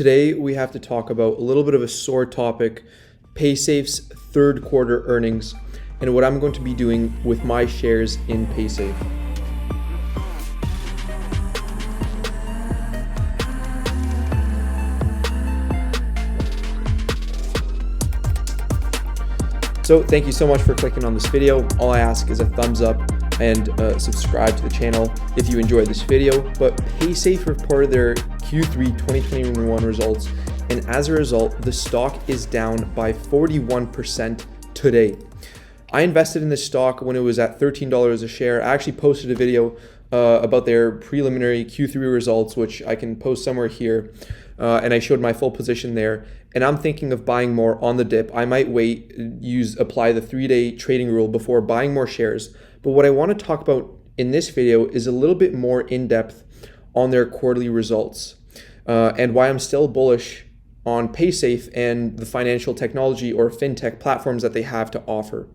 today we have to talk about a little bit of a sore topic, Paysafe's third quarter earnings, and what I'm going to be doing with my shares in Paysafe. So thank you so much for clicking on this video. All I ask is a thumbs up and subscribe to the channel if you enjoyed this video. But Paysafe reported their Q3 2021 results, and as a result, the stock is down by 41% today. I invested in this stock when it was at $13 a share. I actually posted a video about their preliminary Q3 results, which I can post somewhere here. And I showed my full position there. And I'm thinking of buying more on the dip. I might wait, apply the 3-day trading rule before buying more shares. But what I want to talk about in this video is a little bit more in depth on their quarterly results and why I'm still bullish on Paysafe and the financial technology or fintech platforms that they have to offer.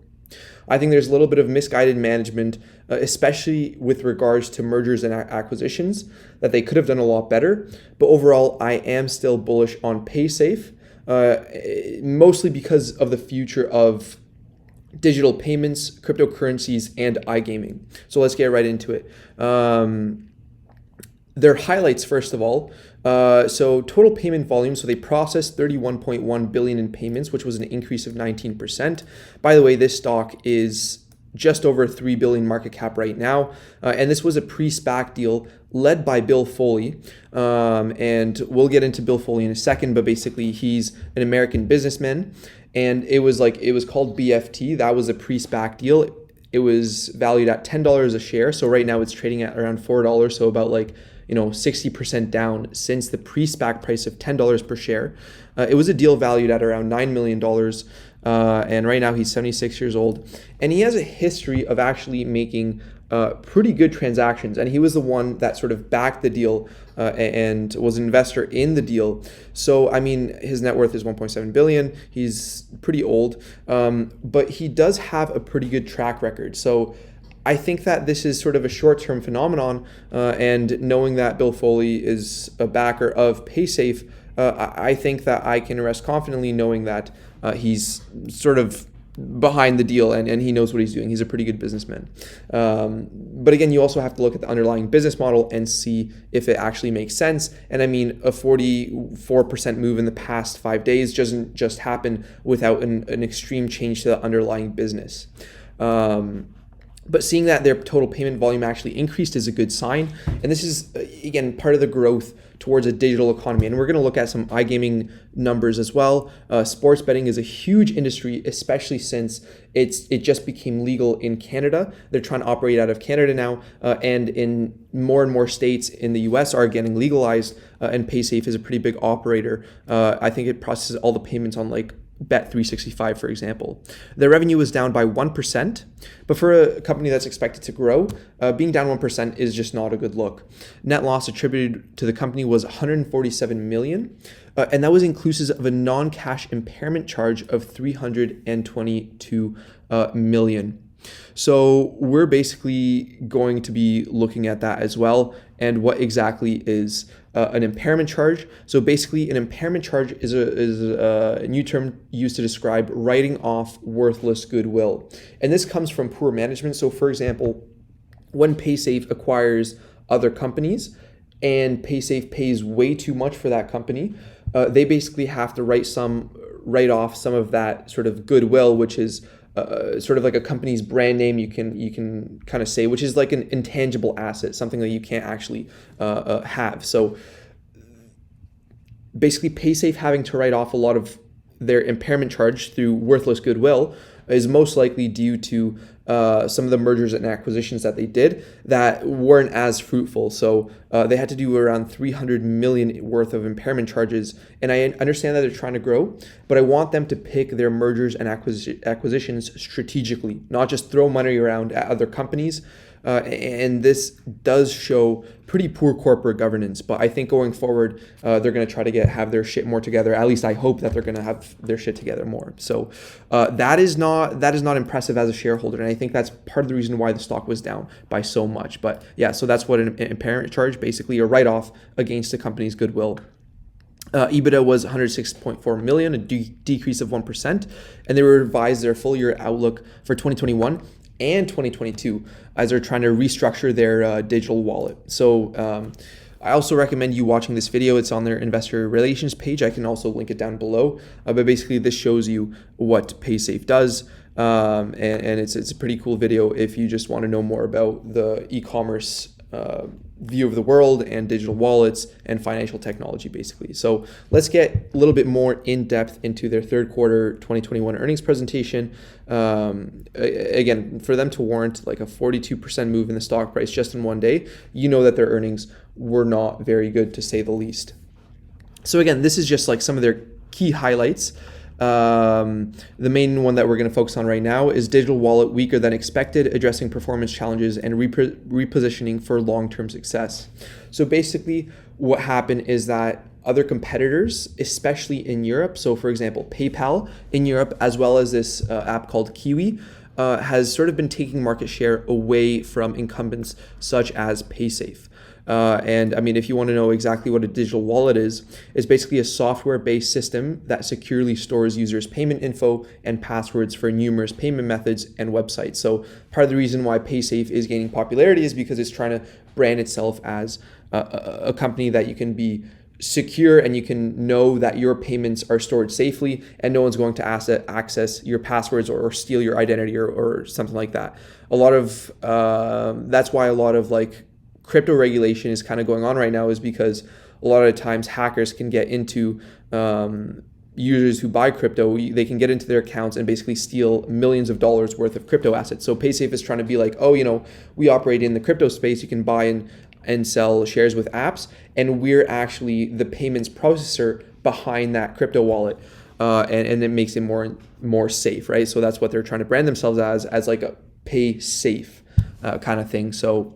I think there's a little bit of misguided management, especially with regards to mergers and acquisitions, that they could have done a lot better. But overall, I am still bullish on Paysafe, mostly because of the future of digital payments, cryptocurrencies, and iGaming. So let's get right into it. Their highlights, first of all. So total payment volume, so they processed 31.1 billion in payments, which was an increase of 19%. By the way, this stock is just over 3 billion market cap right now. And this was a pre-SPAC deal led by Bill Foley. And we'll get into Bill Foley in a second, but basically he's an American businessman. And it was called BFT. That was a pre-SPAC deal. It was valued at $10 a share. So right now it's trading at around $4. So about 60% down since the pre-SPAC price of $10 per share. It was a deal valued at around $9 million. And right now he's 76 years old. And he has a history of actually making pretty good transactions. And he was the one that sort of backed the deal and was an investor in the deal. So, I mean, his net worth is 1.7 billion. He's pretty old, but he does have a pretty good track record. So I think that this is sort of a short-term phenomenon, and knowing that Bill Foley is a backer of Paysafe, I think that I can rest confidently knowing that he's sort of behind the deal and he knows what he's doing. He's a pretty good businessman. But again, you also have to look at the underlying business model and see if it actually makes sense. And I mean, a 44% move in the past 5 days doesn't just happen without an extreme change to the underlying business. But seeing that their total payment volume actually increased is a good sign. And this is, again, part of the growth towards a digital economy. And we're going to look at some iGaming numbers as well. Sports betting is a huge industry, especially since it just became legal in Canada. They're trying to operate out of Canada now, and in more and more states in the US are getting legalized, and Paysafe is a pretty big operator. I think it processes all the payments on Bet365, for example. Their revenue was down by 1%, but for a company that's expected to grow, being down 1% is just not a good look. Net loss attributed to the company was 147 million, and that was inclusive of a non-cash impairment charge of 322 million. So we're basically going to be looking at that as well, and what exactly is an impairment charge. So basically, an impairment charge is a new term used to describe writing off worthless goodwill. And this comes from poor management. So for example, when Paysafe acquires other companies and Paysafe pays way too much for that company, they basically have to write off some of that sort of goodwill, which is sort of like a company's brand name, you can kind of say, which is like an intangible asset, something that you can't actually have. So basically, Paysafe having to write off a lot of their impairment charge through worthless goodwill is most likely due to some of the mergers and acquisitions that they did that weren't as fruitful. So they had to do around 300 million worth of impairment charges. And I understand that they're trying to grow, but I want them to pick their mergers and acquisitions strategically, not just throw money around at other companies. And this does show pretty poor corporate governance. But I think going forward, they're going to try to have their shit more together. At least I hope that they're going to have their shit together more. So that is not impressive as a shareholder. And I think that's part of the reason why the stock was down by so much. But yeah, so that's what an impairment charge, basically a write-off against the company's goodwill. EBITDA was 106.4 million, a decrease of 1%, and they revised their full year outlook for 2021 and 2022 as they're trying to restructure their digital wallet. So I also recommend you watching this video. It's on their investor relations page. I can also link it down below. But basically, this shows you what Paysafe does. And it's a pretty cool video if you just want to know more about the e-commerce view of the world and digital wallets and financial technology, basically. So let's get a little bit more in depth into their third quarter 2021 earnings presentation. Again, for them to warrant like a 42% move in the stock price just in one day, you know that their earnings were not very good, to say the least. So again, this is just like some of their key highlights. The main one that we're going to focus on right now is digital wallet weaker than expected, addressing performance challenges and repositioning for long-term success. So basically what happened is that other competitors, especially in Europe, so for example, PayPal in Europe, as well as this app called Kiwi, has sort of been taking market share away from incumbents such as Paysafe. And I mean, if you want to know exactly what a digital wallet is, it's basically a software-based system that securely stores users' payment info and passwords for numerous payment methods and websites. So part of the reason why Paysafe is gaining popularity is because it's trying to brand itself as a company that you can be secure and you can know that your payments are stored safely and no one's going to access your passwords or steal your identity or something like that. That's why a lot of like crypto regulation is kind of going on right now, is because a lot of times hackers can get into users who buy crypto. They can get into their accounts and basically steal millions of dollars worth of crypto assets. So Paysafe is trying to be like, oh, we operate in the crypto space. You can buy and sell shares with apps, and we're actually the payments processor behind that crypto wallet, and it makes it more safe, right? So that's what they're trying to brand themselves as like a Paysafe kind of thing. So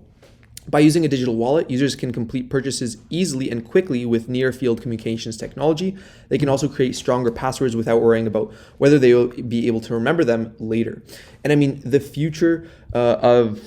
by using a digital wallet, users can complete purchases easily and quickly with near-field communications technology. They can also create stronger passwords without worrying about whether they will be able to remember them later. And I mean, the future of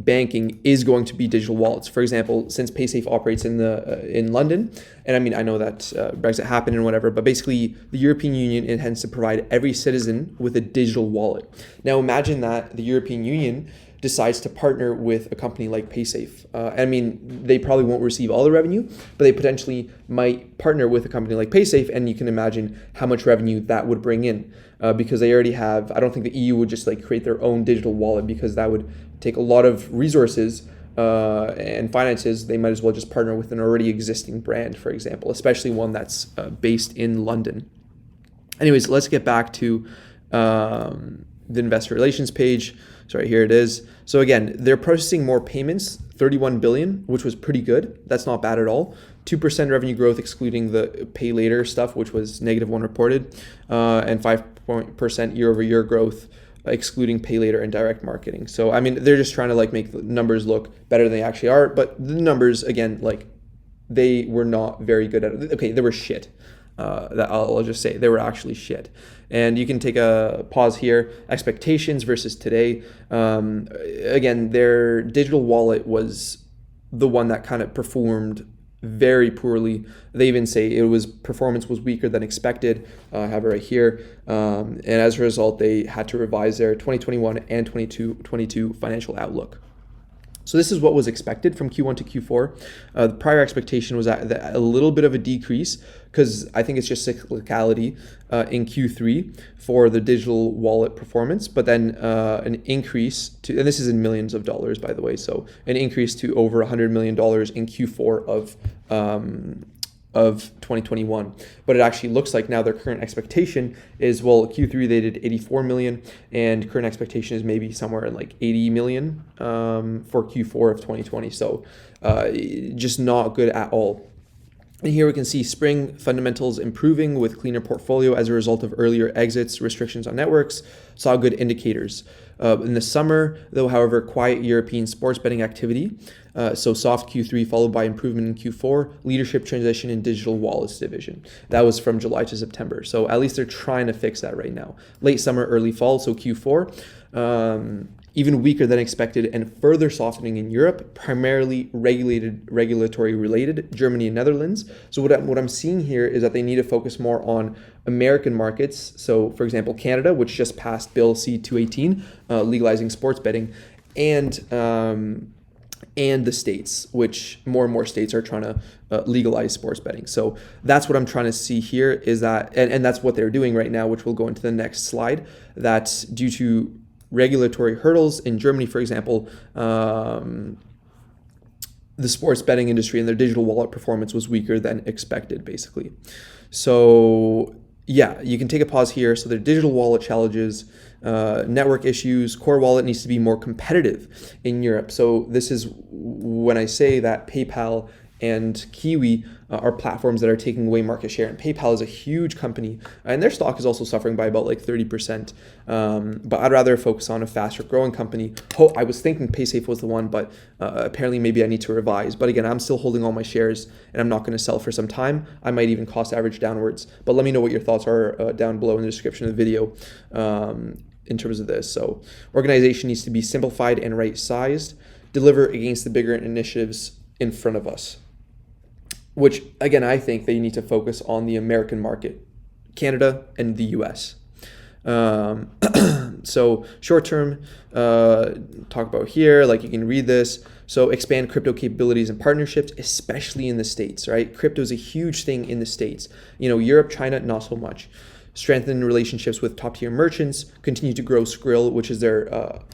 banking is going to be digital wallets. For example, since Paysafe operates in London, and I mean, I know that Brexit happened and whatever, but basically the European Union intends to provide every citizen with a digital wallet. Now imagine that the European Union decides to partner with a company like Paysafe. I mean, they probably won't receive all the revenue, but they potentially might partner with a company like Paysafe, and you can imagine how much revenue that would bring in, because they already have. I don't think the EU would just like create their own digital wallet, because that would take a lot of resources and finances. They might as well just partner with an already existing brand, for example, especially one that's based in London. Anyways, let's get back to the investor relations page. Sorry, here it is. So again, they're processing more payments, 31 billion, which was pretty good. That's not bad at all. 2% revenue growth excluding the pay later stuff, which was -1 reported, and 5% year-over-year growth excluding pay later and direct marketing. So I mean, they're just trying to like make the numbers look better than they actually are. But the numbers, again, like they were not very good at it. Okay, they were shit. That I'll just say they were actually shit. And you can take a pause here. Expectations versus today. Again, their digital wallet was the one that kind of performed very poorly. They even say performance was weaker than expected. I have it right here. And as a result, they had to revise their 2021 and 2022 financial outlook. So this is what was expected from Q1 to Q4. The prior expectation was a little bit of a decrease, because I think it's just cyclicality in Q3 for the digital wallet performance, but then an increase to, and this is in millions of dollars, by the way, so an increase to over $100 million in Q4 of 2021. But it actually looks like now their current expectation is, well, Q3 they did 84 million, and current expectation is maybe somewhere in like 80 million for Q4 of 2020. So just not good at all. And here we can see spring fundamentals improving with cleaner portfolio as a result of earlier exits, restrictions on networks, saw good indicators. In the summer, though, however, quiet European sports betting activity, so soft Q3 followed by improvement in Q4, leadership transition in digital wallets division. That was from July to September. So at least they're trying to fix that right now. Late summer, early fall, so Q4. even weaker than expected, and further softening in Europe, primarily regulatory related, Germany and Netherlands. So what I'm seeing here is that they need to focus more on American markets. So for example, Canada, which just passed Bill C-218, legalizing sports betting, and the states, which more and more states are trying to legalize sports betting. So that's what I'm trying to see here, is that, and that's what they're doing right now, which we'll go into the next slide, that due to regulatory hurdles in Germany, for example, the sports betting industry and their digital wallet performance was weaker than expected, basically. So yeah, you can take a pause here. So their digital wallet challenges, network issues, core wallet needs to be more competitive in Europe. So this is when I say that PayPal and Kiwi are platforms that are taking away market share. And PayPal is a huge company, and their stock is also suffering by about like 30%. But I'd rather focus on a faster growing company. I was thinking Paysafe was the one, but apparently maybe I need to revise. But again, I'm still holding all my shares, and I'm not going to sell for some time. I might even cost average downwards. But let me know what your thoughts are down below in the description of the video in terms of this. So organization needs to be simplified and right-sized, deliver against the bigger initiatives in front of us. Which, again, I think they need to focus on the American market, Canada and the US. So short term, talk about here, like you can read this. So expand crypto capabilities and partnerships, especially in the States, right? Crypto is a huge thing in the States. Europe, China, not so much. Strengthen relationships with top tier merchants, continue to grow Skrill, which is their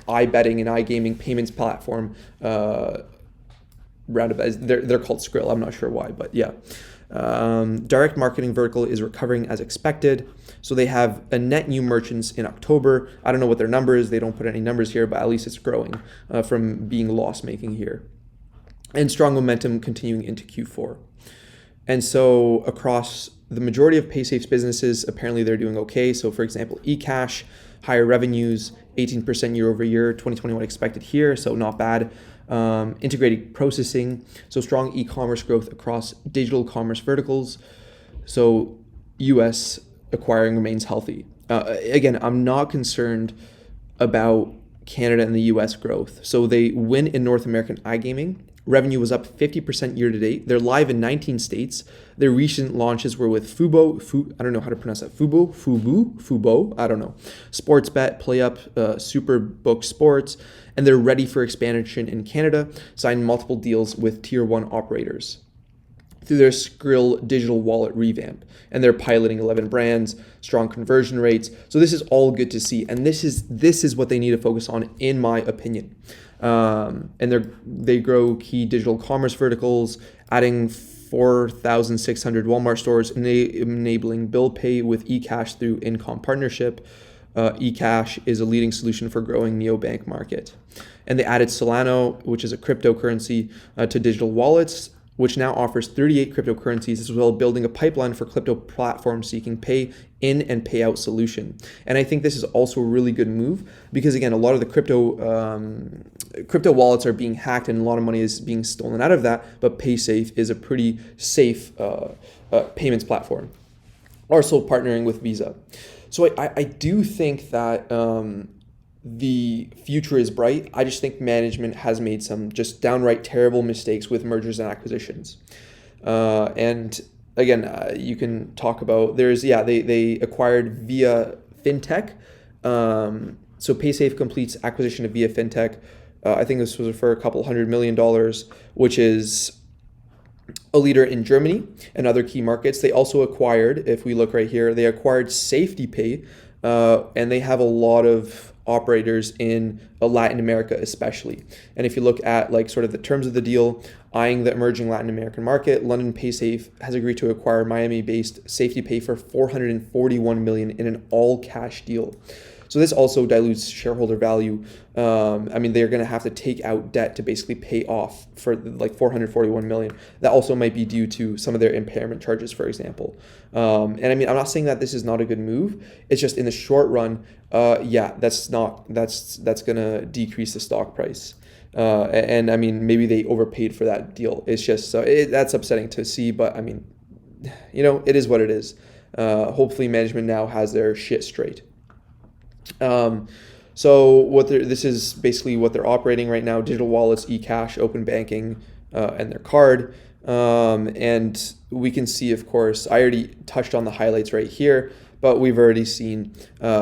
iBetting and iGaming payments platform. Roundabout, they're called Skrill. I'm not sure why, but yeah. Direct marketing vertical is recovering as expected. So they have a net new merchants in October. I don't know what their number is. They don't put any numbers here, but at least it's growing from being loss making here. And strong momentum continuing into Q4. And so across the majority of Paysafe's businesses, apparently they're doing okay. So for example, eCash, higher revenues, 18% year over year, 2021 expected here, so not bad. Integrated processing, so strong e-commerce growth across digital commerce verticals. So US acquiring remains healthy. Again, I'm not concerned about Canada and the US growth. So they win in North American iGaming. Revenue was up 50% year to date. They're live in 19 states. Their recent launches were with I don't know how to pronounce that. Fubo, I don't know. Sportsbet, PlayUp, Superbook Sports, and they're ready for expansion in Canada, signed multiple deals with tier 1 operators through their Skrill digital wallet revamp. And they're piloting 11 brands, strong conversion rates. So this is all good to see. And this is what they need to focus on, in my opinion. And they grow key digital commerce verticals, adding 4,600 Walmart stores, enabling bill pay with eCash through Incom partnership. eCash is a leading solution for growing neobank market. And they added Solano, which is a cryptocurrency, to digital wallets, which now offers 38 cryptocurrencies, as well as building a pipeline for crypto platforms seeking pay in and pay out solution. And I think this is also a really good move because, again, a lot of the crypto wallets are being hacked and a lot of money is being stolen out of that, but Paysafe is a pretty safe payments platform. Also partnering with Visa. So I do think that the future is bright. I just think management has made some just downright terrible mistakes with mergers and acquisitions. And again, you can talk about, they acquired Via FinTech. So Paysafe completes acquisition of Via FinTech. I think this was for a couple $100 million, which is a leader in Germany and other key markets. They also acquired, if we look right here, they acquired Safety Pay, and they have a lot of operators in Latin America especially. And if you look at like sort of the terms of the deal, eyeing the emerging Latin American market, London Paysafe has agreed to acquire Miami-based Safety Pay for $441 million in an all-cash deal. So this also dilutes shareholder value. I mean, they're going to have to take out debt to basically pay off for like $441 million. That also might be due to some of their impairment charges, for example. And I mean, I'm not saying that this is not a good move. It's just in the short run, that's going to decrease the stock price. And I mean, maybe they overpaid for that deal. It's just, that's upsetting to see, but I mean, it is what it is. Hopefully management now has their shit straight. So this is basically what they're operating right now: digital wallets, eCash, open banking, and their card. And we can see, of course, I already touched on the highlights right here, but we've already seen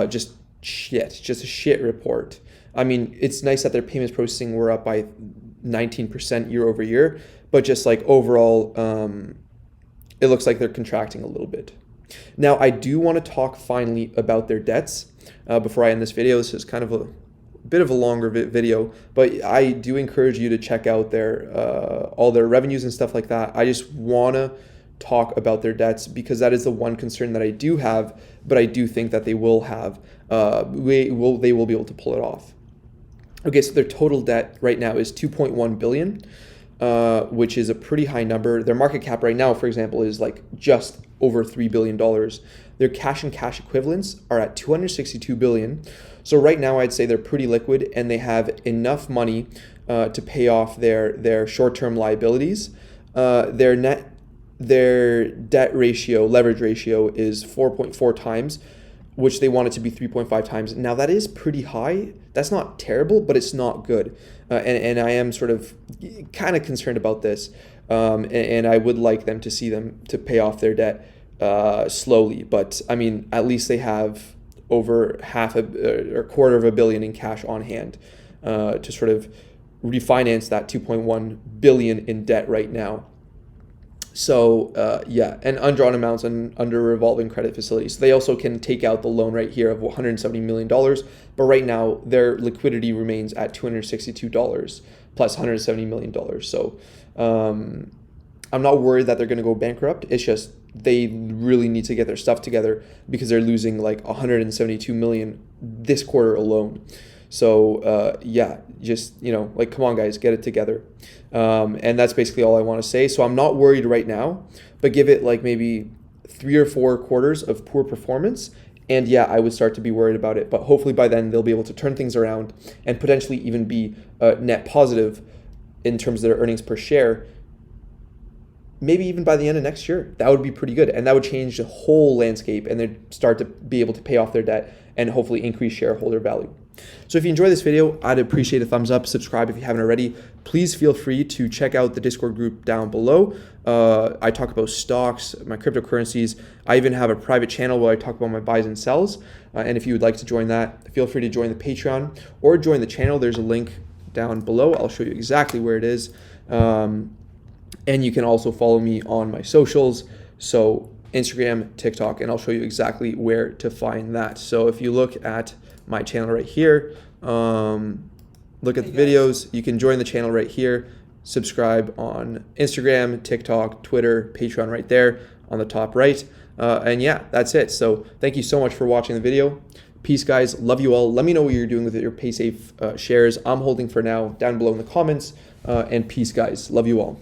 just a shit report. I mean, it's nice that their payments processing were up by 19% year over year, but just like overall, it looks like they're contracting a little bit. Now, I do want to talk finally about their debts before I end this video. This is kind of a bit of a longer video, but I do encourage you to check out their all their revenues and stuff like that. I just want to talk about their debts because that is the one concern that I do have, but I do think that they will have they will be able to pull it off. Okay, so their total debt right now is 2.1 billion, which is a pretty high number. Their market cap right now, for example, is like just over $3 billion. Their cash and cash equivalents are at 262 billion. So right now I'd say they're pretty liquid and they have enough money to pay off their short-term liabilities. Their debt ratio, leverage ratio is 4.4 times, which they want it to be 3.5 times. Now that is pretty high. That's not terrible, but it's not good. And I am sort of kind of concerned about this. And I would like them to pay off their debt slowly. But I mean, at least they have over or quarter of a billion in cash on hand to sort of refinance that 2.1 billion in debt right now. So yeah, and undrawn amounts under revolving credit facilities. So they also can take out the loan right here of $170 million, but right now their liquidity remains at $262 plus $170 million. So I'm not worried that they're going to go bankrupt. It's just they really need to get their stuff together because they're losing like $172 million this quarter alone. So yeah, just, like, come on guys, get it together. And that's basically all I want to say. So I'm not worried right now, but give it like maybe 3 or 4 quarters of poor performance. And yeah, I would start to be worried about it. But hopefully by then they'll be able to turn things around and potentially even be net positive in terms of their earnings per share. Maybe even by the end of next year. That would be pretty good. And that would change the whole landscape and they'd start to be able to pay off their debt and hopefully increase shareholder value. So if you enjoyed this video, I'd appreciate a thumbs up, subscribe if you haven't already. Please feel free to check out the Discord group down below. I talk about stocks, my cryptocurrencies. I even have a private channel where I talk about my buys and sells. And if you would like to join that, feel free to join the Patreon or join the channel. There's a link down below. I'll show you exactly where it is. And you can also follow me on my socials. So Instagram, TikTok, and I'll show you exactly where to find that. So if you look at my channel right here, look at the videos, you can join the channel right here, subscribe on Instagram, TikTok, Twitter, Patreon right there on the top right. And yeah, that's it. So thank you so much for watching the video. Peace, guys. Love you all. Let me know what you're doing with your Paysafe shares. I'm holding for now down below in the comments. And peace, guys. Love you all.